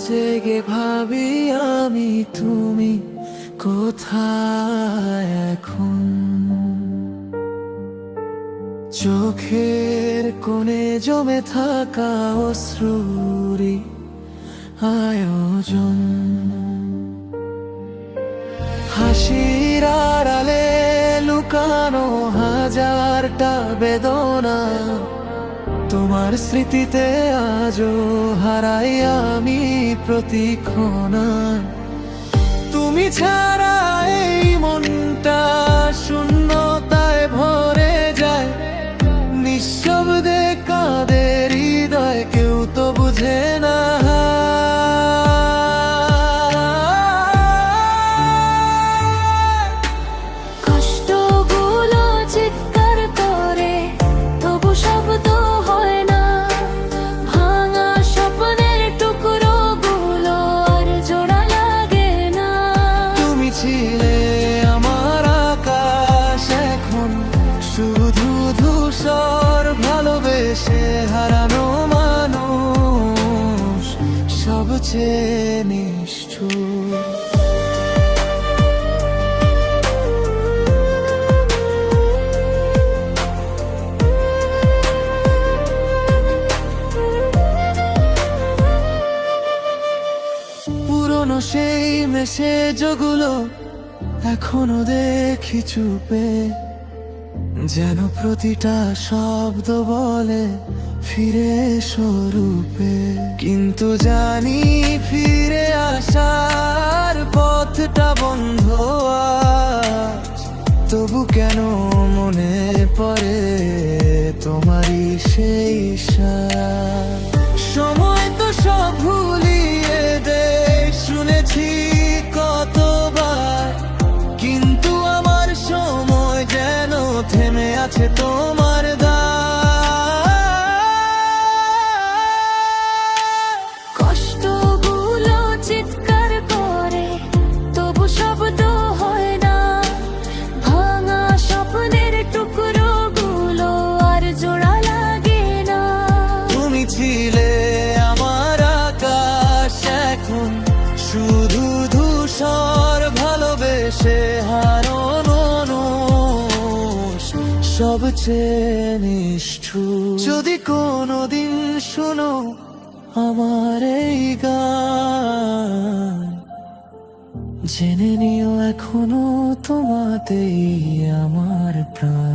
জেগে ভাবি আমি তুমি কোথায় এখন। চোখের কোণে জমে থাকা অশ্রুরি আয়োজন, হাসির আড়ালে লুকানো হাজারটা বেদনা। তোমার স্মৃতিতে আজও হারাই আমি প্রতিক্ষণ। তুমি ছাড়া এই মনটা শূন্যতায় ভরে যায়, নিঃশব্দে কাঁদে হৃদয়, কেউ তো বুঝে না। কষ্টগুলো চিৎকার করে তবু শব্দ হয় না, ভাঙা স্বপ্নের টুকরোগুলো আর জোড়া লাগে না। তুমি ছিলে আমার আকাশ, এখন শুধু ধূসর। ভালোবেসে হারানো মানুষ সবচেয়ে নিষ্ঠুর। পুরনো সেই মেসেজগুলো এখনো দেখি চুপে, যেন প্রতিটা শব্দ বলে ফিরে স্বরূপে। কিন্তু জানি ফিরে আসার পথটা বন্ধ আজ, তবু কেন মনে পড়ে তোমারই সেই সাজ। সময় তো সব ভুলিয়ে দে, শুনেছি কতবার, কিন্তু আমার সময় যেন থেমে আছে তোমার কষ্টগুলো চিৎকার করে তবু শব্দ হয় না, ভাঙা স্বপ্নের টুকরোগুলো আর জোড়া লাগে না। তুমি ছিলে আমার আকাশ, এখন শুধু ধূসর। ভালোবেসে হারানো মানুষ সবচেয়ে নিষ্ঠুর। যদি কোনোদিন শোনো আমার এই গান, জেনে নিও এখনো তোমাতেই আমার প্রাণ।